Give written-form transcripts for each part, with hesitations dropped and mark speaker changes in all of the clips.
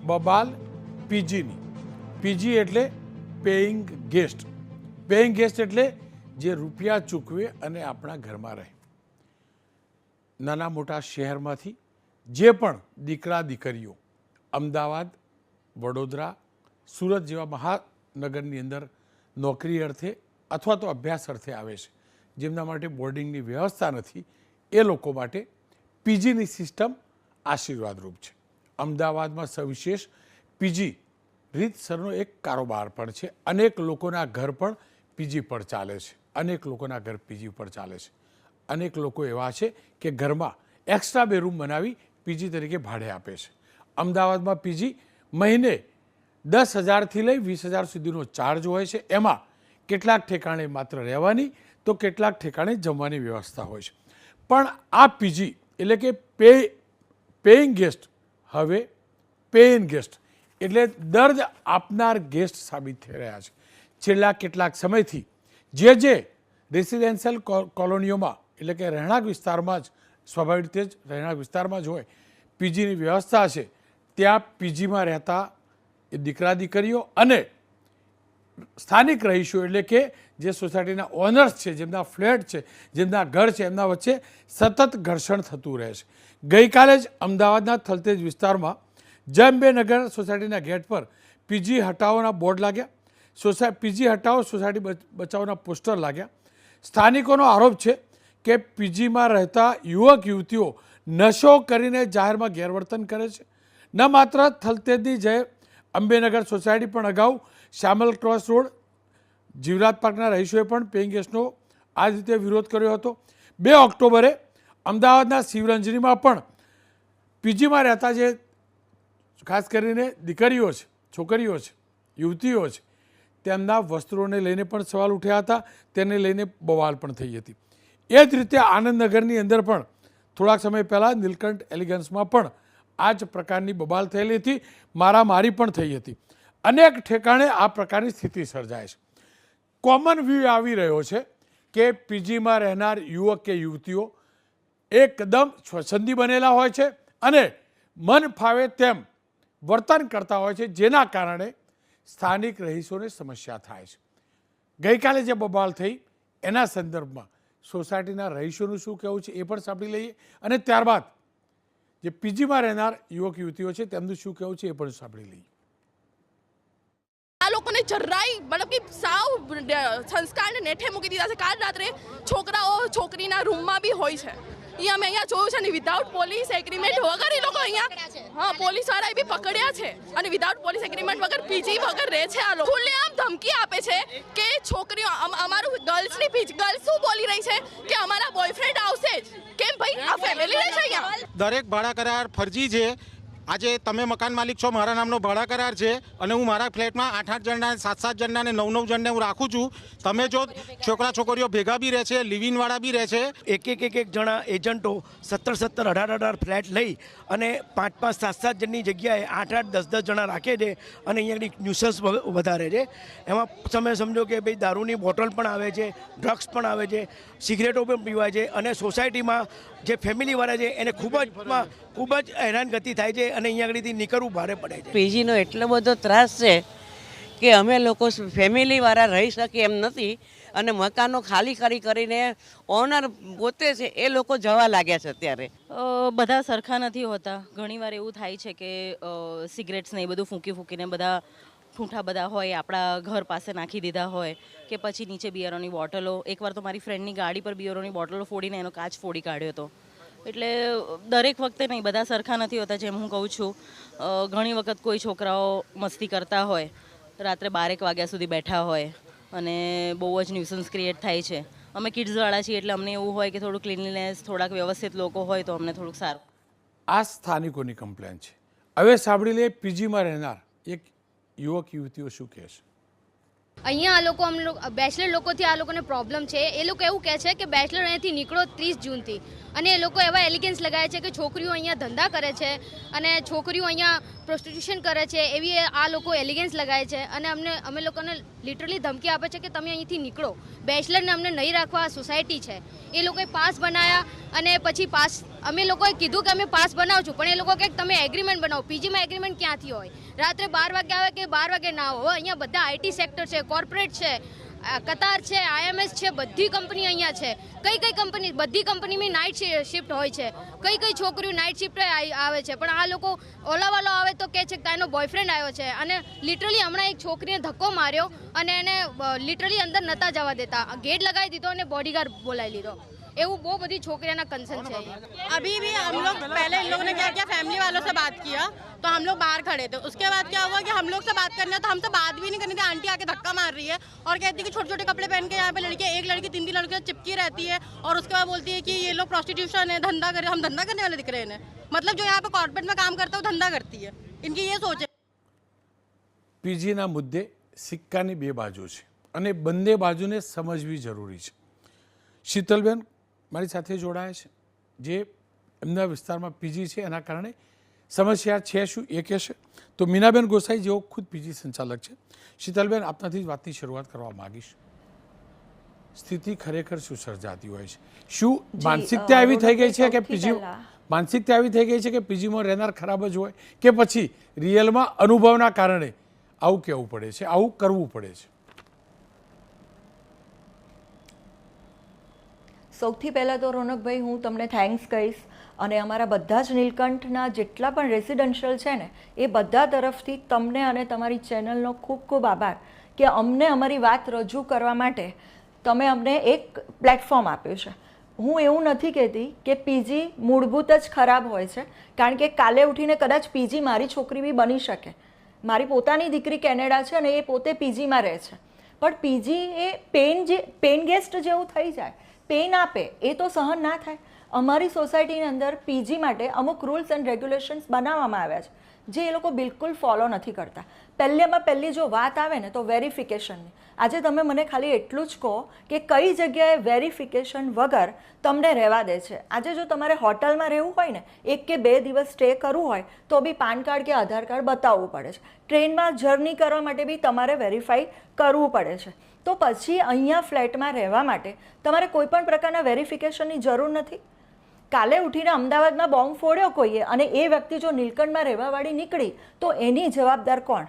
Speaker 1: બબાલ પીજીની. પીજી એટલે paying guest. Paying guest એટલે જે રૂપિયા ચૂકવે અને આપણા ઘરમાં રહે. નાના મોટા શહેરમાંથી જે પણ દીકરા દીકરીઓ અમદાવાદ, વડોદરા, સુરત જેવા મહાનગરની અંદર નોકરી અર્થે અથવા તો અભ્યાસ અર્થે આવે છે, જેમના માટે બોર્ડિંગની વ્યવસ્થા નથી, એ લોકો માટે પીજીની સિસ્ટમ આશીર્વાદરૂપ છે. અમદાવાદમાં સવિશેષ પીજી રીતસરનો એક કારોબાર પણ છે. અનેક લોકોના ઘર પણ પીજી પર ચાલે છે. અનેક લોકોના ઘર પીજી પર ચાલે છે. અનેક લોકો એવા છે કે ઘરમાં એક્સ્ટ્રા બે રૂમ બનાવી પીજી તરીકે ભાડે આપે છે. અમદાવાદમાં પીજી મહિને 10,000થી લઈ 20,000 સુધીનો ચાર્જ હોય છે. એમાં કેટલાક ઠેકાણે માત્ર રહેવાની તો કેટલાક ઠેકાણે જમવાની વ્યવસ્થા હોય છે. પણ આ પીજી એટલે કે પેઇંગ ગેસ્ટ હવે પેઇન ગેસ્ટ એટલે દર્દ આપનાર ગેસ્ટ સાબિત થઈ રહ્યા છે. છેલ્લા કેટલાક સમયથી જે રેસિડેન્શિયલ કોલોનીઓમાં એટલે કે રહેણાંક વિસ્તારમાં જ સ્વાભાવિક રીતે જ રહેણાંક વિસ્તારમાં જ હોય પીજીની વ્યવસ્થા છે, ત્યાં પીજીમાં રહેતા એ દીકરા દીકરીઓ અને સ્થાનિક રહીશો એટલે કે જે સોસાયટીના ઓનર્સ છે, જેમના ફ્લેટ છે, જેમના ઘર છે, એમના વચ્ચે સતત ઘર્ષણ થતું રહે છે. ગઈકાલે જ અમદાવાદના થલતેજ વિસ્તારમાં જંબેનગર સોસાયટીના ગેટ પર પીજી હટાવોના બોર્ડ લાગ્યા. પીજી હટાવો સોસાયટી બચાવોના પોસ્ટર લાગ્યા. સ્થાનિકોનો આરોપ છે કે પીજીમાં રહેતા યુવક યુવતીઓ નશો કરીને જાહેરમાં ગેરવર્તન કરે છે. ન માત્ર થલતેજની જય અંબેનગર સોસાયટી પણ અગાઉ શ્યામલ ક્રોસ રોડ જીવરાજ પાર્કના રહીશોએ પણ પેઇંગ ગેસ્ટનો આ રીતે વિરોધ કર્યો હતો. 2 ઓક્ટોબરે અમદાવાદના શિવરંજનીમાં પણ પીજીમાં રહેતા જે ખાસ કરીને દીકરીઓ છે, છોકરીઓ છે, યુવતીઓ છે, તેમના વસ્ત્રોને લઈને પણ સવાલ ઉઠ્યા હતા. તેને લઈને બવાલ પણ થઈ હતી. એ જ રીતે આનંદનગરની અંદર પણ થોડાક સમય પહેલાં નીલકંઠ એલિગન્સમાં પણ આ જ પ્રકારની બબાલ થયેલી હતી. મારામારી પણ થઈ હતી. અનેક ઠેકાણે આ પ્રકારની સ્થિતિ સર્જાય છે. કોમન વ્યૂ આવી રહ્યો છે કે પીજીમાં રહેનાર યુવક કે યુવતીઓ એકદમ સ્વચ્છંદી બનેલા હોય છે અને મન ફાવે તેમ વર્તન કરતા હોય છે, જેના કારણે સ્થાનિક રહીશોને સમસ્યા થાય છે. ગઈકાલે જે બબાલ થઈ એના સંદર્ભમાં સોસાયટીના રહીશોનું શું કહેવું છે એ પણ સાંભળી લઈએ અને ત્યારબાદ જે પીજીમાં રહેનાર યુવક યુવતીઓ છે તેમનું શું કહેવું છે એ પણ સાંભળી લઈએ.
Speaker 2: આ લોકોને જરાય મતલબ કે સાવ સંસ્કારને નેઠે મૂકી દીધા છે. કાલ રાત્રે છોકરાઓ છોકરીના રૂમમાં બી હોય છે. અહીંયા મેં જોયું છે ને વિધાઉટ પોલીસ એગ્રીમેન્ટ વગર એ લોકો અહીંયા પોલીસ વાળાએ બી પકડ્યા છે અને વિધાઉટ પોલીસ એગ્રીમેન્ટ વગર પીજી વગર રહે છે. આ લોકો ખુલ્લેઆમ ધમકી આપે છે કે છોકરીઓ અમારું ગર્લ્સની પીજી ગર્લ્સ શું બોલી રહી છે કે અમારા બોયફ્રેન્ડ આવશે જ. કેમ ભાઈ, આ ફેમિલી રહે છે અહીંયા.
Speaker 3: દરેક ભાડા કરાર ફરજી છે. આજે તમે મકાન માલિક છો, મારા નામનો ભાડા કરાર છે અને હું મારા ફ્લેટમાં 8-8 જણના, 7-7 જણના અને 9-9 જણને હું રાખું છું. તમે જો છોકરા છોકરીઓ ભેગા બી રહે છે, લિવિનવાળા બી રહે છે.
Speaker 4: એક જણા એજન્ટો 17-17, 18-18 ફ્લેટ લઈ અને 5-5, 7-7 જણની જગ્યાએ 8-8, 10-10 જણા રાખે છે અને અહીંયા ન્યુસન્સ વધારે છે. એમાં તમે સમજો કે ભાઈ દારૂની બોટલ પણ આવે છે, ડ્રગ્સ પણ આવે છે, સિગરેટો પણ પીવાય છે અને સોસાયટીમાં જે ફેમિલીવાળા છે એને ખૂબ જ હેરાનગતિ થાય છે અને અહીંયા આગળથી નીકળવું ભારે પડે છે.
Speaker 5: પીજીનો એટલો બધો ત્રાસ છે કે અમે લોકો ફેમિલીવાળા રહી શકીએ એમ નથી અને મકાનો ખાલી કરીને ઓનર પોતે છે એ લોકો જવા લાગ્યા છે. અત્યારે
Speaker 6: બધા સરખા નથી હોતા. ઘણીવાર એવું થાય છે કે સિગરેટ્સ ને એ બધું ફૂંકીને બધા ઠૂંઠા બધા હોય આપણા ઘર પાસે નાખી દીધા હોય કે પછી નીચે બિયરોની બોટલો. એકવાર તો મારી ફ્રેન્ડની ગાડી પર બિયરોની બોટલો ફોડીને એનો કાચ ફોડી કાઢ્યો હતો. એટલે દરેક વખતે નહીં, બધા સરખા નથી હોતા. જેમ હું કહું છું, ઘણી વખત કોઈ છોકરાઓ મસ્તી કરતા હોય, રાત્રે 12 વાગ્યા સુધી બેઠા હોય અને બહુ જ ન્યુસન્સ ક્રિએટ થાય છે. અમે કિડ્સવાળા છીએ એટલે અમને એવું હોય કે થોડું ક્લીનલીનેસ, થોડાક વ્યવસ્થિત લોકો હોય તો અમને થોડુંક સારું.
Speaker 1: આ સ્થાનિકોની કમ્પ્લેન છે. હવે સાંભળી લે પીજીમાં રહેનાર એક યુવક યુવતીઓ શું કહે છે.
Speaker 7: અહીંયા આ લોકો બેચલર લોકોથી આ લોકોને પ્રોબ્લેમ છે. એ લોકો એવું કહે છે કે બેચલર અહીંયાથી નીકળો 30 જૂનથી અને એ લોકો એવા એલિગન્સ લગાવે છે કે છોકરીઓ અહીંયા ધંધા કરે છે અને છોકરીઓ અહીંયા પ્રોસ્ટિટ્યુશન કરે છે, એવી આ લોકો એલિગન્સ લગાવે છે અને અમે લોકોને લિટરલી ધમકી આપે છે કે તમે અહીંથી નીકળો, બેચલરને અમને નહીં રાખવા. સોસાયટી છે એ લોકોએ પાસ બનાવ્યા અને પછી પાસ અમે લોકોએ કીધું કે અમે પાસ બનાવશું, પણ એ લોકો કહે કે તમે એગ્રીમેન્ટ બનાવો. પીજીમાં એગ્રીમેન્ટ ક્યાંથી હોય? રાત્રે 12 વાગે આવે કે 12 વાગે ના હોય. અહીંયા બધા આઈટી સેક્ટર છે, કોર્પોરેટ છે, કતાર છે, IMS છે, બધી કંપની અહીંયા છે. કઈ કંપની? બધી કંપનીમાં નાઇટ શિફ્ટ હોય છે. કઈ છોકરીઓ નાઇટ શિફ્ટ આવે છે, પણ આ લોકો ઓલાવાલો આવે તો કહે છે કે તાનો બોયફ્રેન્ડ આવ્યો છે. અને લિટરલી હમણાં એક છોકરીને ધક્કો માર્યો અને એને લિટરલી અંદર નતા જવા દેતા, ગેટ લગાવી દીધો અને બોડીગાર્ડ બોલાવી લીધો. એવું બહુ બધી છોકરીઓના कंसर्न છે.
Speaker 8: अभी भी हम लोग पहले इन लोगों ने क्या किया, फैमिली वालों से बात किया तो हम लोग बाहर खड़े थे. उसके बाद क्या हुआ कि हम लोग से बात करने तो हमसे बात भी नहीं करनी थी. आंटी आके धक्का मार रही है और कहती है कि छोटे छोटे कपड़े पहन के यहाँ पे लड़कियाँ, एक लड़की 3 लड़कियाँ चिपकी रहती है और उसके बाद बोलती है कि ये लोग प्रोस्टिट्यूशन है, धंधा करे. हम धंधा करने वाले दिख रहे हैं? मतलब जो यहाँ पे कॉर्पोरेट में काम करता है वो धंधा करती है. इनकी ये सोच है.
Speaker 1: પીજીના મુદ્દે સિક્કાની બે બાજુ છે અને બંને બાજુને સમજવી જરૂરી છે. શીતલબેન મારી સાથે જોડાયા છે, જે એમના વિસ્તારમાં પીજી છે, એના કારણે સમસ્યા છે શું એ કહેશે. તો મીનાબેન ગોસાઈ જેઓ ખુદ પીજી સંચાલક છે. શીતલબેન, આપનાથી જ વાતની શરૂઆત કરવા માગીશ. સ્થિતિ ખરેખર શું સર્જાતી હોય છે? શું માનસિકતા એવી થઈ ગઈ છે કે પીજી માનસિકતા એવી થઈ ગઈ છે કે પીજીમાં રહેનાર ખરાબ જ હોય, કે પછી રિયલમાં અનુભવના કારણે આવું કહેવું પડે છે, આવું કરવું પડે છે?
Speaker 9: સૌથી પહેલાં તો રોનકભાઈ હું તમને થેન્ક્સ કહીશ, અને અમારા બધા જ નીલકંઠના જેટલા પણ રેસિડેન્શિયલ છે ને એ બધા તરફથી તમને અને તમારી ચેનલનો ખૂબ ખૂબ આભાર કે અમને અમારી વાત રજૂ કરવા માટે તમે અમને એક પ્લેટફોર્મ આપ્યું છે. હું એવું નથી કહેતી કે પીજી મૂળભૂત જ ખરાબ હોય છે, કારણ કે કાલે ઉઠીને કદાચ પીજી મારી છોકરી બી બની શકે. મારી પોતાની દીકરી કેનેડા છે અને એ પોતે પીજીમાં રહે છે, પણ પીજી એ પેન ગેસ્ટ જેવું થઈ જાય, પેન આપે, એ તો સહન ના થાય. અમારી સોસાયટીની અંદર પીજી માટે અમુક રૂલ્સ એન્ડ રેગ્યુલેશન્સ બનાવવામાં આવ્યા છે, જે એ લોકો બિલકુલ ફોલો નથી કરતા. પહેલી જો વાત આવે ને તો વેરિફિકેશનની. આજે તમે મને ખાલી એટલું જ કહો કે કઈ જગ્યાએ વેરિફિકેશન વગર તમને રહેવા દે છે. આજે જો તમારે હોટલમાં રહેવું હોય ને, 1 કે 2 દિવસ સ્ટે કરવું હોય તો બી પાન કાર્ડ કે આધાર કાર્ડ બતાવવું પડે છે. ટ્રેનમાં જર્ની કરવા માટે બી તમારે વેરીફાઈ કરવું પડે છે. તો પછી અહીંયા ફ્લેટમાં રહેવા માટે તમારે કોઈ પણ પ્રકારના વેરિફિકેશનની જરૂર નથી. કાલે ઉઠીને અમદાવાદમાં બોમ્બ ફોડ્યો કોઈએ અને એ વ્યક્તિ જો નીલકંઠમાં રહેવાવાળી નીકળી તો એની જવાબદાર કોણ?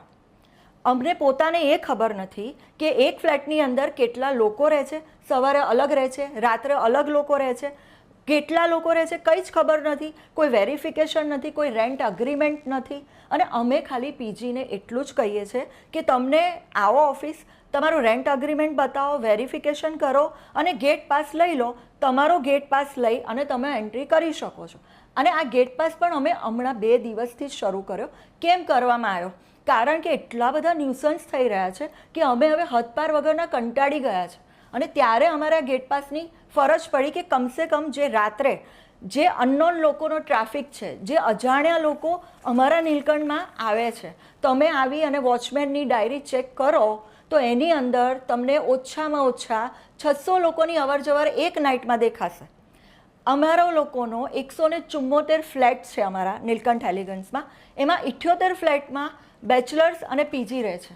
Speaker 9: અમને પોતાને એ ખબર નથી કે એક ફ્લેટની અંદર કેટલા લોકો રહે છે, સવારે અલગ રહે છે, રાત્રે અલગ લોકો રહે છે, કેટલા લોકો રહે છે કંઈ જ ખબર નથી. કોઈ વેરિફિકેશન નથી, કોઈ રેન્ટ અગ્રીમેન્ટ નથી. અને અમે ખાલી પીજીને એટલું જ કહીએ છીએ કે તમને આવો ઓફિસ, તમારું રેન્ટ અગ્રીમેન્ટ બતાવો, વેરિફિકેશન કરો અને ગેટ પાસ લઈ લો. તમારો ગેટ પાસ લઈ અને તમે એન્ટ્રી કરી શકો છો. અને આ ગેટ પાસ પણ અમે હમણાં 2 દિવસથી જ શરૂ કર્યો. કેમ કરવામાં આવ્યો? કારણ કે એટલા બધા ન્યુસન્સ થઈ રહ્યા છે કે અમે હવે હદપાર વગરના કંટાળી ગયા છે. અને ત્યારે અમારા ગેટ પાસની ફરજ પડી કે કમસે કમ જે રાત્રે જે અનનોન લોકોનો ટ્રાફિક છે, જે અજાણ્યા લોકો અમારા નીલકંઠમાં આવે છે, તમે આવી અને વોચમેનની ડાયરી ચેક કરો તો એની અંદર તમને ઓછામાં ઓછા 600 લોકોની અવરજવર એક નાઇટમાં દેખાશે. અમારા લોકોનો 174 ફ્લેટ છે અમારા નીલકંઠ એલિગન્સમાં, એમાં 78 ફ્લેટમાં બેચલર્સ અને પીજી રહે છે.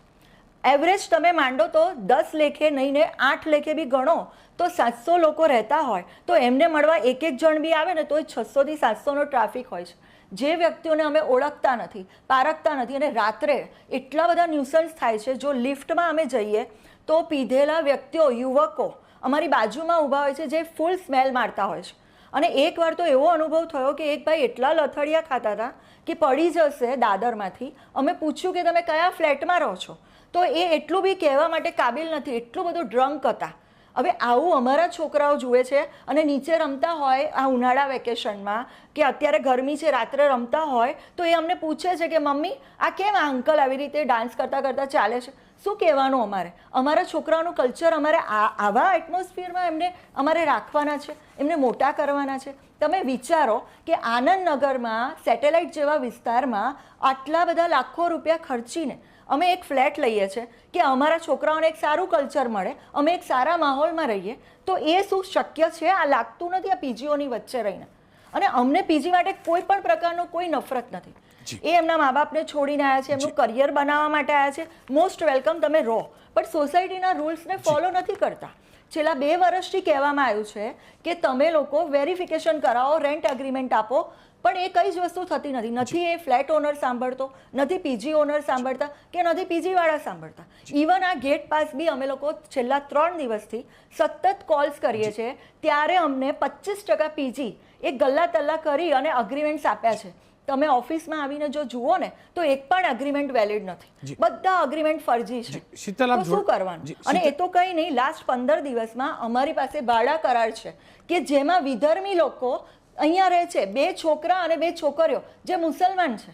Speaker 9: એવરેજ તમે માંડો તો 10 લેખે નહીં ને 8 લેખે બી ગણો તો 700 લોકો રહેતા હોય તો એમને મળવા એક જણ બી આવે ને તો 600 થી 700નો ટ્રાફિક હોય છે. જે વ્યક્તિઓને અમે ઓળખતા નથી, પારખતા નથી, અને રાત્રે એટલા બધા ન્યુસન્સ થાય છે. જો લિફ્ટમાં અમે જઈએ તો પીધેલા વ્યક્તિઓ, યુવકો અમારી બાજુમાં ઊભા હોય છે જે ફૂલ સ્મેલ મારતા હોય છે. અને એકવાર તો એવો અનુભવ થયો કે એક ભાઈ એટલા લથડિયા ખાતા હતા કે પડી જશે દાદરમાંથી. અમે પૂછ્યું કે તમે કયા ફ્લેટમાં રહો છો, તો એ એટલું બી કહેવા માટે કાબિલ નથી, એટલું બધું ડ્રંક હતા. હવે આવું અમારા છોકરાઓ જુએ છે અને નીચે રમતા હોય આ ઉનાળા વેકેશનમાં કે અત્યારે ગરમી છે, રાત્રે રમતા હોય તો એ અમને પૂછે છે કે મમ્મી આ કેમ આ અંકલ આવી રીતે ડાન્સ કરતાં કરતાં ચાલે છે? શું કહેવાનું અમારે? અમારા છોકરાઓનું કલ્ચર અમારે આવા એટમોસ્ફિયરમાં એમને અમારે રાખવાના છે, એમને મોટા કરવાના છે. તમે વિચારો કે આનંદનગરમાં સેટેલાઇટ જેવા વિસ્તારમાં આટલા બધા લાખો રૂપિયા ખર્ચીને અમે એક ફ્લેટ લઈએ છીએ કે અમારા છોકરાઓને એક સારું કલ્ચર મળે, અમે એક સારા માહોલમાં રહીએ, તો એ શું શક્ય છે? આ લાગતું નથી આ પીજીઓની વચ્ચે રહીને. અને અમને પીજી માટે કોઈ પણ પ્રકારનો કોઈ નફરત નથી. એ એમના મા બાપને છોડીને આવ્યા છે, એમનું કરિયર બનાવવા માટે આવ્યા છે, મોસ્ટ વેલકમ, તમે રહો. પણ સોસાયટીના રૂલ્સને ફોલો નથી કરતા. છેલ્લા 2 વર્ષથી કહેવામાં આવ્યું છે કે તમે લોકો વેરિફિકેશન કરાવો, રેન્ટ એગ્રીમેન્ટ આપો, પણ એ કઈ જ વસ્તુ થતી નથી. નથી એ ફ્લેટ ઓનર સાંભળતો, નથી પીજી ઓનર સાંભળતા કે નથી પીજી વાળા સાંભળતા. ઇવન આ ગેટ પાસ બી અમે લોકો છેલ્લા 3 દિવસથી સતત કોલ્સ કરીએ છીએ, ત્યારે અમને 25% પીજી એ ગલ્લા તલ્લા કરી અને અગ્રીમેન્ટ્સ આપ્યા છે. તમે ઓફિસમાં આવીને જો જુઓ ને તો એક પણ અગ્રીમેન્ટ વેલિડ નથી, બધા અગ્રીમેન્ટ ફરજી છે. તો શું કરવાનું? અને એ તો કંઈ નહીં, લાસ્ટ 15 દિવસમાં અમારી પાસે ભાડા કરાર છે કે જેમાં વિધર્મી લોકો અહીંયા રહે છે, 2 છોકરા અને 2 છોકરીઓ જે મુસલમાન છે.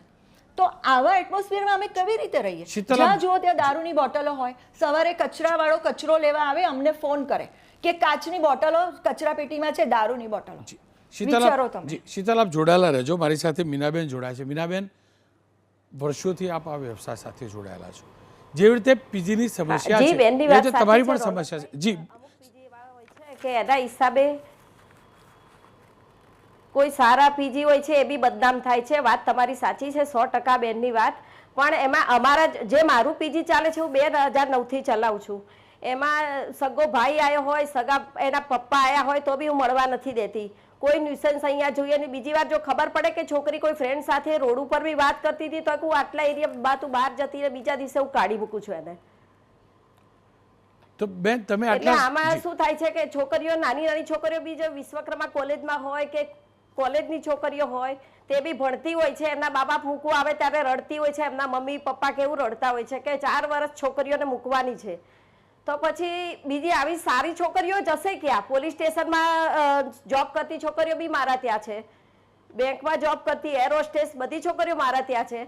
Speaker 9: તો આવા એટમોસ્ફિયરમાં અમે કેવી રીતે રહીએ? જ્યાં જુઓ ત્યાં દારૂની બોટલો હોય, સવારે કચરાવાળો કચરો લેવા આવે, અમને ફોન કરે કે કાચની બોટલો કચરા પેટીમાં છે, દારૂની બોટલો.
Speaker 1: શીતલ, આપ જોડાયેલા રહેજો. મારી સાથે મીનાબેન જોડાય છે. મીનાબેન, વર્ષોથી આપ આ વ્યવસાય સાથે જોડાયેલા છો. જેવી રીતે પીજીની સમસ્યા છે એ રીતે તમારી પણ સમસ્યા છે. જી,
Speaker 10: કે એના હિસાબે કોઈ સારા પીજી હોય છે એ બી બદનામ થાય છે. વાત તમારી સાચી છે, 100% બેનની વાત. પણ એમાં અમારા જે મારું પીજી ચાલે છે, હું 2009થી ચલાવું છું. એમાં સગો ભાઈ આવ્યો હોય, સગા એના પપ્પા આવ્યા હોય તો બી હું મળવા નથી દેતી. કોઈ ન્યુસન્સ અહીંયા જોઈએ ને. બીજી વાર જો ખબર પડે કે છોકરી કોઈ ફ્રેન્ડ સાથે રોડ ઉપર બી વાત કરતી હતી તો હું આટલા એરિયા તું બહાર જતી રહે, બીજા દિવસે હું કાઢી મૂકું છું એને.
Speaker 1: તો બેન તમે
Speaker 10: એટલે આમાં શું થાય છે કે છોકરીઓ, નાની નાની છોકરીઓ બી જો વિશ્વકર્મા કોલેજમાં હોય કે કોલેજની છોકરીઓ હોય તે બી ભણતી હોય છે, એમના બા બાપ મૂકવા આવે ત્યારે રડતી હોય છે, એમના મમ્મી પપ્પા કેવું રડતા હોય છે કે 4 વર્ષ છોકરીઓને મૂકવાની છે. તો પછી બીજી આવી સારી છોકરીઓ જશે ક્યાં? પોલીસ સ્ટેશનમાં જોબ કરતી છોકરીઓ બી મારા ત્યાં છે, બેંકમાં જોબ કરતી, એર હોસ્ટેસ, બધી છોકરીઓ મારા ત્યાં છે.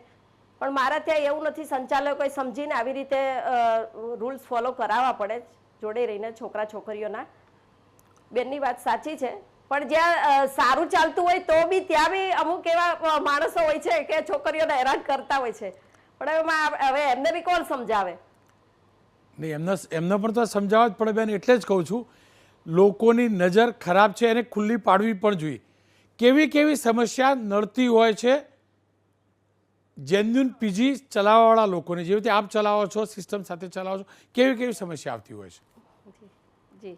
Speaker 10: પણ મારા ત્યાં એવું નથી. સંચાલકોએ સમજીને આવી રીતે રૂલ્સ ફોલો કરાવવા પડે જોડે રહીને છોકરા છોકરીઓના. બેનની વાત સાચી છે, પણ જ્યાં સારું ચાલતું હોય તો બી ત્યાં બી અમુક એવા માણસો હોય છે કે છોકરીઓને હેરાન કરતા હોય છે. પણ હવે એમને બી કોણ સમજાવે?
Speaker 1: નહીં, એમને પણ તો સમજાવવા જ પડે બેન. એટલે જ કહું છું, લોકોની નજર ખરાબ છે એને ખુલ્લી પાડવી પણ જોઈએ. કેવી કેવી સમસ્યા નડતી હોય છે જેન્યુન પીજી ચલાવવાવાળા લોકોને, જેવી રીતે આપ ચલાવો છો, સિસ્ટમ સાથે ચલાવો છો, કેવી કેવી સમસ્યા આવતી હોય છે?
Speaker 10: જી,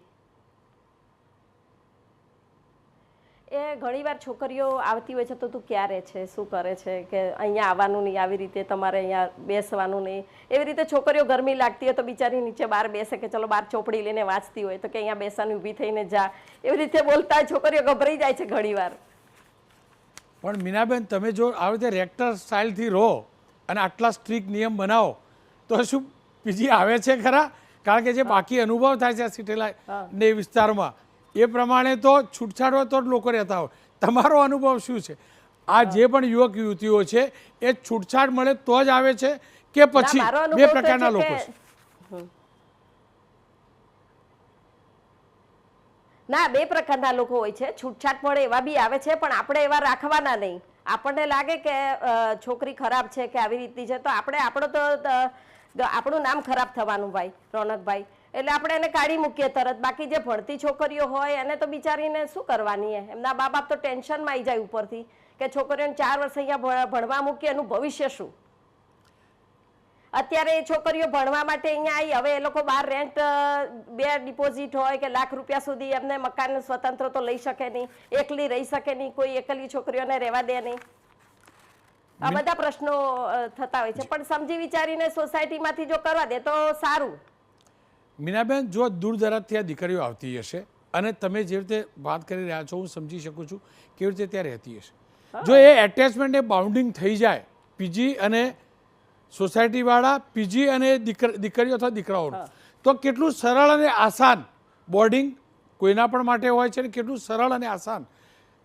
Speaker 10: એ ઘણીવાર છોકરીઓ આવતી હોય છે તો તું ક્યાં રહે છે, શું કરે છે, કે અહીંયા આવવાનું નહીં, આવી રીતે તમારે અહીંયા બેસવાનું નહીં. એવી રીતે છોકરીઓ ગરમી લાગતી હોય તો બિચારી નીચે બહાર બેસે કે ચલો બહાર ચોપડી લઈને વાંચતી હોય તો કે અહીંયા બેસવાની ઊભી થઈને જા. એવી રીતે બોલતા છોકરીઓ ગભરાઈ જાય છે ઘણીવાર.
Speaker 1: પણ મીનાબેન, તમે જો આવી રીતે રેક્ટર સ્ટાઇલથી રહો અને આટલા સ્ટ્રિક્ટ નિયમ બનાવો તો શું પીજી આવે છે ખરા? કારણ કે જે બાકી અનુભવ થાય છે સિટેલાઇટ વિસ્તારમાં એ પ્રમાણે તો છૂટછાટ હોય તો જ લોકો રહેતા હોય. તમારો અનુભવ શું છે? આ જે પણ યુવક યુવતીઓ છે એ છૂટછાટ મળે તો જ આવે છે કે પછી બે પ્રકારના લોકો છે?
Speaker 10: ના, 2 પ્રકારના લોકો હોય છે. છૂટછાટ મળે એવા બી આવે છે, પણ આપણે એવા રાખવાના નહીં. આપણને લાગે કે છોકરી ખરાબ છે કે આવી રીતની છે તો આપણું નામ ખરાબ થવાનું ભાઈ રોનકભાઈ. એટલે આપણે એને કાઢી મૂકીએ તરત. બાકી જે ભણતી છોકરીઓ હોય એને તો બિચારીને શું કરવાની? એમના બા બાપ તો ટેન્શનમાં આવી જાય ઉપરથી કે છોકરીઓને 4 વર્ષ અહીંયા ભણવા મૂકી, એનું ભવિષ્ય શું? અત્યારે એ છોકરીઓ ભણવા માટે અહીંયા આવી, હવે એ લોકો બહાર રેન્ટ 2 ડિપોઝિટ હોય કે લાખ રૂપિયા સુધી એમને મકાન સ્વતંત્ર તો લઈ શકે નહીં, એકલી રહી શકે નહીં, કોઈ એકલી છોકરીઓને રહેવા દે નહીં. આ બધા પ્રશ્નો થતા હોય છે. પણ સમજી વિચારીને સોસાયટીમાંથી જો કરવા દે તો સારું.
Speaker 1: મીનાબેન, જો દૂર દરાજથી આ દીકરીઓ આવતી હશે અને તમે જે રીતે વાત કરી રહ્યા છો હું સમજી શકું છું કેવી રીતે ત્યાં રહેતી હશે. જો એ એટેચમેન્ટ એ બાઉન્ડિંગ થઈ જાય પીજી અને સોસાયટીવાળા, પીજી અને દીકરીઓ અથવા દીકરાઓનું, તો કેટલું સરળ અને આસાન બોર્ડિંગ કોઈના પણ માટે હોય છે અને કેટલું સરળ અને આસાન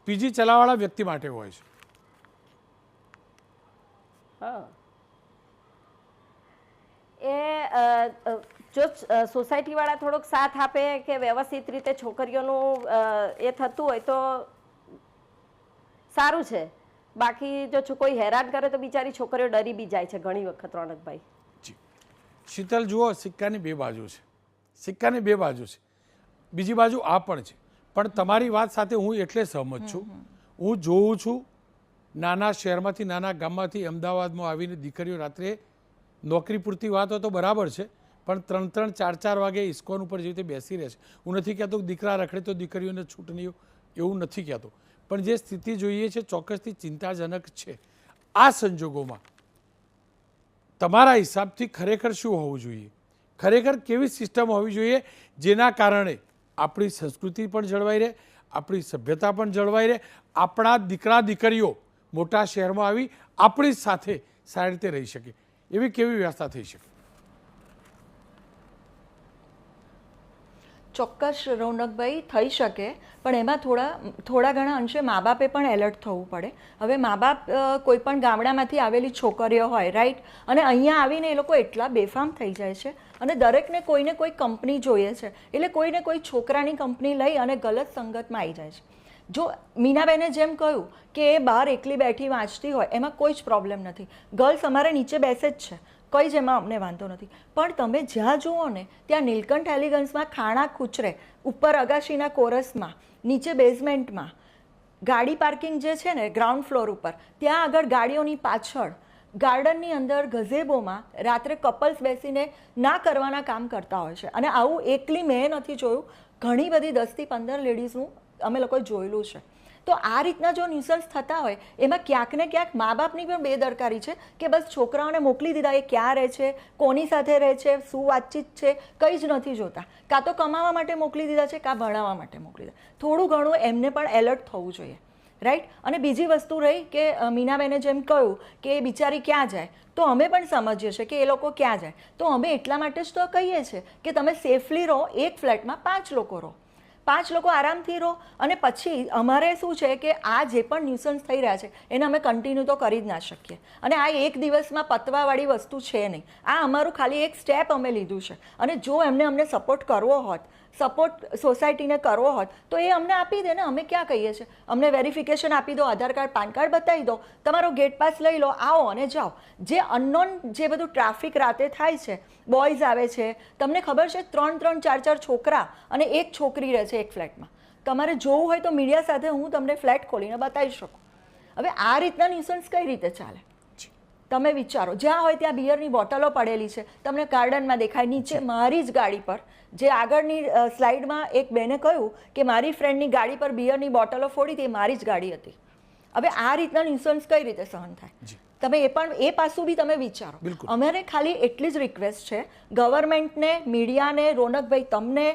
Speaker 1: પીજી ચલાવવાળા વ્યક્તિ માટે હોય છે.
Speaker 10: એ જો સોસાયટીવાળા થોડોક સાથ આપે કે વ્યવસ્થિત રીતે છોકરીઓનું એ થતું હોય તો સારું છે. બાકી જો કોઈ હેરાન કરે તો બિચારી છોકરીઓ ડરી બી જાય છે ઘણી વખત. રોનકભાઈ
Speaker 1: જી, શીતલ, જુઓ, સિક્કાની 2 બાજુ છે. સિક્કાની 2 બાજુ છે. બીજી બાજુ આ પણ છે. પણ તમારી વાત સાથે હું એટલે સહમત છું. હું જોઉં છું નાના શહેરમાંથી, નાના ગામમાંથી અમદાવાદમાં આવીને દીકરીઓ રાત્રે, નોકરી પૂરતી વાત હોય તો બરાબર છે, પણ 3-3, 4-4 વાગે ઇસ્કોન ઉપર જેવી રીતે બેસી રહે છે. હું નથી કહેતો કે દીકરા રખડે તો દીકરીઓને છૂટ નહીં, એવું નથી કહેતો, પણ જે સ્થિતિ જોઈએ છે ચોક્કસથી ચિંતાજનક છે. આ સંજોગોમાં તમારા હિસાબથી ખરેખર શું હોવું જોઈએ, ખરેખર કેવી સિસ્ટમ હોવી જોઈએ જેના કારણે આપણી સંસ્કૃતિ પણ જળવાઈ રહે, આપણી સભ્યતા પણ જળવાઈ રહે, આપણા દીકરા દીકરીઓ મોટા શહેરમાં આવી આપણી સાથે સારી રીતે રહી શકે, એવી કેવી વ્યવસ્થા થઈ શકે?
Speaker 9: ચોક્કસ રોનકભાઈ થઈ શકે, પણ એમાં થોડા ઘણા અંશે મા બાપે પણ એલર્ટ થવું પડે. હવે મા બાપ કોઈ પણ ગામડામાંથી આવેલી છોકરીઓ હોય, રાઈટ, અને અહીંયા આવીને એ લોકો એટલા બેફામ થઈ જાય છે અને દરેકને કોઈને કોઈ કંપની જોઈએ છે, એટલે કોઈને કોઈ છોકરાની કંપની લઈ અને ગલત સંગતમાં આવી જાય છે. જો મીનાબેને જેમ કહ્યું કે એ બહાર એકલી બેઠી વાંચતી હોય એમાં કોઈ જ પ્રોબ્લેમ નથી, ગર્લ્સ અમારે નીચે બેસે જ છે, કંઈ જ એમાં અમને વાંધો નથી. પણ તમે જ્યાં જુઓ ને ત્યાં નીલકંઠ એલિગન્સમાં ખાણા ખૂચરે, ઉપર અગાશીના કોરસમાં, નીચે બેઝમેન્ટમાં, ગાડી પાર્કિંગ જે છે ને ગ્રાઉન્ડ ફ્લોર ઉપર, ત્યાં આગળ ગાડીઓની પાછળ, ગાર્ડનની અંદર, ગઝેબોમાં રાત્રે કપલ્સ બેસીને ના કરવાના કામ કરતા હોય છે. અને આવું એકલી મેં નથી જોયું, ઘણી બધી 10 થી 15 લેડીઝનું અમે લોકોએ જોયેલું છે. તો આ રીતના જો ન્યુસન્સ થતા હોય એમાં ક્યાંક ને ક્યાંક મા બાપની પણ બેદરકારી છે કે બસ છોકરાઓને મોકલી દીધા, એ ક્યાં રહે છે, કોની સાથે રહે છે, શું વાતચીત છે, કંઈ જ નથી જોતા. કાં તો કમાવા માટે મોકલી દીધા છે, કાં ભણાવવા માટે મોકલી દીધા. થોડું ઘણું એમને પણ એલર્ટ થવું જોઈએ, રાઈટ. અને બીજી વસ્તુ રહી કે મીનાબેને જેમ કહ્યું કે એ બિચારી ક્યાં જાય, તો અમે પણ સમજીએ છીએ કે એ લોકો ક્યાં જાય, તો અમે એટલા માટે જ તો કહીએ છીએ કે તમે સેફલી રહો, એક ફ્લેટમાં 5 લોકો રહો, 5 લોકો આરામથી રહો. અને પછી અમારે શું છે કે આ જે પણ ન્યુસન્સ થઈ રહ્યા છે એને અમે કન્ટિન્યુ તો કરી જ ના શકીએ, અને આ એક દિવસમાં પતવાવાળી વસ્તુ છે નહીં. આ અમારું ખાલી એક સ્ટેપ અમે લીધું છે, અને જો અમને સપોર્ટ કરવો હોત, સપોર્ટ સોસાયટીને કરવો હોત તો એ અમને આપી દે ને. અમે ક્યાં કહીએ છીએ, અમને વેરિફિકેશન આપી દો, આધાર કાર્ડ, પાન કાર્ડ બતાવી દો, તમારો ગેટ પાસ લઈ લો, આવો અને જાઓ. જે અનનોન જે બધું ટ્રાફિક રાતે થાય છે, બોયઝ આવે છે, તમને ખબર છે 3-3, 4-4 છોકરા અને એક છોકરી રહે છે એક ફ્લેટમાં. તમારે જોવું હોય તો મીડિયા સાથે હું તમને ફ્લેટ ખોલીને બતાવી શકું. હવે આ રીતના ન્યુસન્સ કઈ રીતે ચાલે તમે વિચારો. જ્યાં હોય ત્યાં બિયરની બોટલો પડેલી છે, તમને ગાર્ડનમાં દેખાય, નીચે મારી જ ગાડી પર, જે આગળની સ્લાઇડમાં એક બેને કહ્યું કે મારી ફ્રેન્ડની ગાડી પર બિયરની બોટલો ફોડી હતી, એ મારી જ ગાડી હતી. હવે આ રીતના ન્યુસન્સ કઈ રીતે સહન થાય? તમે એ પાસું બી તમે વિચારો. અમારે ખાલી એટલી જ રિક્વેસ્ટ છે ગવર્મેન્ટને, મીડિયાને, રોનકભાઈ તમને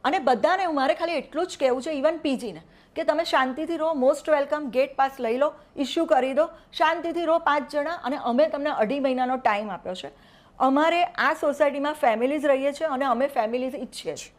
Speaker 9: અને બધાને, મારે ખાલી એટલું જ કહેવું છે, ઇવન પીજીને, કે તમે શાંતિથી રહો, મોસ્ટ વેલકમ, ગેટ પાસ લઈ લો, ઇસ્યુ કરી દો, શાંતિથી રહો 5 જણા. અને અમે તમને 2.5 મહિનાનો ટાઈમ આપ્યો છે. અમારે આ સોસાયટીમાં ફેમિલીઝ રહીએ છીએ અને અમે ફેમિલીઝ ઈચ્છીએ છીએ.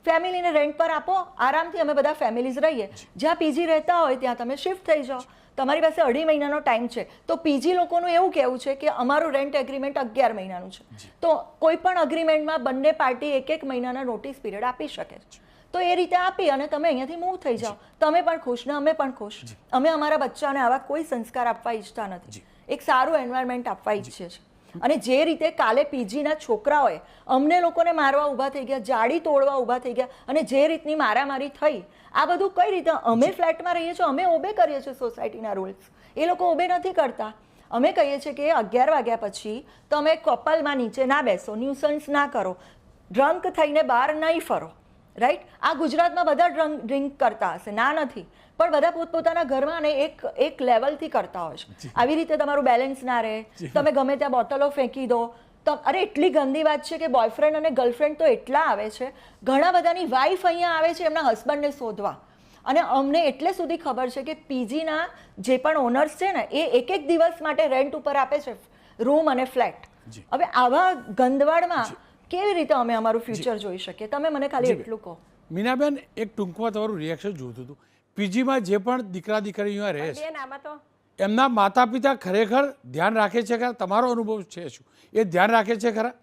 Speaker 9: ફેમિલીને રેન્ટ પર આપો, આરામથી અમે બધા ફેમિલીઝ રહીએ. જ્યાં પીજી રહેતા હોય ત્યાં તમે શિફ્ટ થઈ જાઓ. તમારી પાસે 2.5 મહિનાનો ટાઈમ છે. તો પીજી લોકોનું એવું કહેવું છે કે અમારું રેન્ટ એગ્રીમેન્ટ 11 મહિનાનું છે, તો કોઈ પણ અગ્રીમેન્ટમાં બંને પાર્ટી 1-1 મહિનાના નોટિસ પીરિયડ આપી શકે છે. તો એ રીતે આપી અને તમે અહીંયાથી મૂવ થઈ જાઓ. તમે પણ ખુશ ને અમે પણ ખુશ. અમે અમારા બચ્ચાને આવા કોઈ સંસ્કાર આપવા ઈચ્છતા નથી, એક સારું એન્વાયરમેન્ટ આપવા ઈચ્છીએ છીએ. અને જે રીતે કાલે પીજીના છોકરાઓએ અમને લોકોને મારવા ઊભા થઈ ગયા, જાડી તોડવા ઊભા થઈ ગયા, અને જે રીતની મારામારી થઈ, આ બધું કઈ રીતે? અમે ફ્લેટમાં રહીએ છીએ, અમે ઓબે કરીએ છીએ સોસાયટીના રૂલ્સ, એ લોકો ઓબે નથી કરતા. અમે કહીએ છીએ કે 11 વાગ્યા પછી તમે કપલમાં નીચે ના બેસો, ન્યુસન્સ ના કરો, ડ્રંક થઈને બહાર નહીં ફરો, રાઈટ. આ ગુજરાતમાં બધા ડ્રિંક કરતા હશે, ના નથી, પણ બધા પોતપોતાના ઘરમાં અને એક લેવલથી કરતા હોય છે. આવી રીતે તમારું બેલેન્સ ના રહે, તમે ગમે ત્યાં બોટલો ફેંકી દો. અરે એટલી ગંદી વાત છે કે બોયફ્રેન્ડ અને ગર્લફ્રેન્ડ તો એટલા આવે છે, ઘણા બધાની વાઈફ અહીંયા આવે છે એમના હસબન્ડને શોધવા. અને અમને એટલે સુધી ખબર છે કે પીજીના જે પણ ઓનર્સ છે ને, એ 1-1 દિવસ માટે રેન્ટ ઉપર આપે છે રૂમ અને ફ્લેટ. હવે આવા ગંદવાડમાં કેવી રીતે અમે અમારું ફ્યુચર જોઈ શકીએ? તમે મને ખાલી એટલું કહો.
Speaker 1: મીનાબેન, એક ટૂંકમાં તમારું રિએક્શન જોતું હતું. પીજીમાં જે પણ દીકરા દીકરીઓ રહે છે, એમના માતા પિતા ખરેખર ધ્યાન રાખે છે ખરા? તમારો અનુભવ છે શું, એ ધ્યાન રાખે છે ખરા?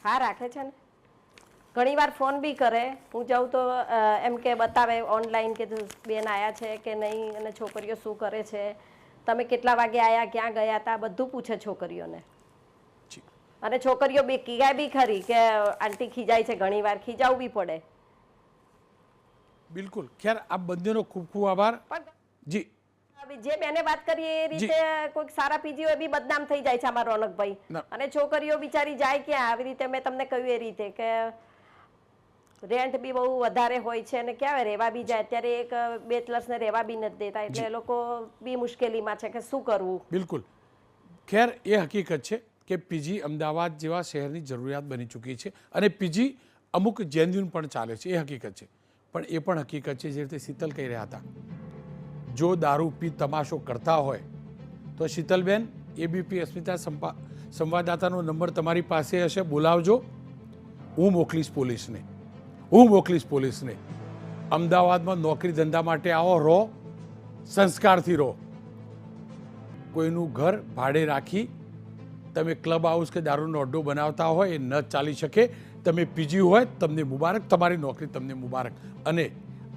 Speaker 10: હા, રાખે છે ને. ઘણી વાર ફોન બી કરે, હું જાઉં તો એમ કે બતાવે ઓનલાઈન કે બેન આયા છે કે નહીં, અને છોકરીઓ શું કરે છે, તમે કેટલા વાગે આયા, ક્યાં ગયા હતા, બધું પૂછે છોકરીઓને. અને છોકરીઓ બી કીગાય બી ખરી કે આંટી ખીજાય છે, ઘણી વાર ખીજાવું બી પડે.
Speaker 1: બિલકુલ. ખેર, આ બંનેનો ખૂબ ખૂબ આભાર. જી
Speaker 10: જે બેને વાત કરી એ રીતે કોઈક સારા પીજીઓ એ બી બદનામ થઈ જાય છે અમારા રોનકભાઈ.
Speaker 1: ના.
Speaker 10: અને છોકરીઓ બિચારી જાય ક્યાં? આવી રીતે મેં તમને કહ્યું એ રીતે કે રેન્ટ બી બહુ વધારે હોય છે અને ક્યાં રહેવા બી જાય. અત્યારે એક બેચલર્સને રહેવા બી નથી દેતા, એટલે એ લોકો બી મુશ્કેલીમાં છે કે શું કરવું.
Speaker 1: બિલકુલ. ખેર એ હકીકત છે કે પીજી અમદાવાદ જેવા શહેરની જરૂરિયાત બની ચૂકી છે અને પીજી અમુક જેન્યુન પણ ચાલે છે, એ હકીકત છે. પણ એ પણ હકીકત છે, જે રીતે શીતલ કહી રહ્યા હતા, જો દારૂ પી તમાશો કરતા હોય તો શીતલબેન, એબીપી અસ્મિતા સંવાદદાતાનો નંબર તમારી પાસે હશે, બોલાવજો. હું મોકલીશ પોલીસને. અમદાવાદમાં નોકરી ધંધા માટે આવો, રહો, સંસ્કારથી રહો. કોઈનું ઘર ભાડે રાખી તમે ક્લબ હાઉસ કે દારૂનો અડ્ડો બનાવતા હોય, એ ન ચાલી શકે. તમે પીજી હોય, તમને મુબારક, તમારી નોકરી તમને મુબારક. અને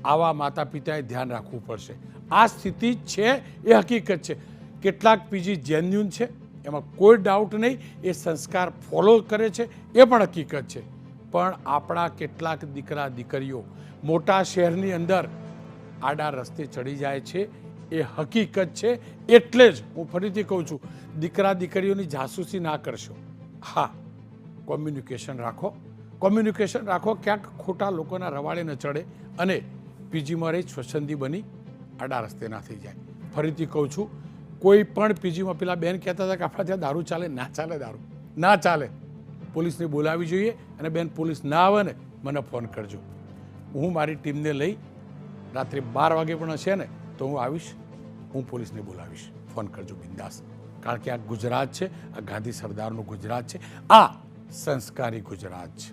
Speaker 1: આવા માતા પિતાએ ધ્યાન રાખવું પડશે. આ સ્થિતિ છે, એ હકીકત છે. કેટલાક પીજી જેન્યુન છે, એમાં કોઈ ડાઉટ નહીં, એ સંસ્કાર ફોલો કરે છે, એ પણ હકીકત છે. પણ આપણા કેટલાક દીકરા દીકરીઓ મોટા શહેરની અંદર આડા રસ્તે ચડી જાય છે, એ હકીકત છે. એટલે જ હું ફરીથી કહું છું, દીકરા દીકરીઓની જાસૂસી ના કરશો. હા, કોમ્યુનિકેશન રાખો, ક્યાંક ખોટા લોકોના રવાડે ન ચડે અને પીજીમાં રહી સ્વચ્છંદી બની આડા રસ્તે ના થઈ જાય. ફરીથી કહું છું, કોઈ પણ પીજીમાં પેલા બેન કહેતા હતા કે આપણા ત્યાં દારૂ ચાલે, દારૂ ના ચાલે. પોલીસને બોલાવી જોઈએ, અને બેન પોલીસ ના આવે ને મને ફોન કરજો. હું મારી ટીમને લઈ રાત્રે 12 વાગે પણ હશે ને તો હું આવીશ, હું પોલીસને બોલાવીશ. ફોન કરજો બિંદાસ. કારણ કે આ ગુજરાત છે, આ ગાંધી સરદારનું ગુજરાત છે, આ સંસ્કારી ગુજરાત છે.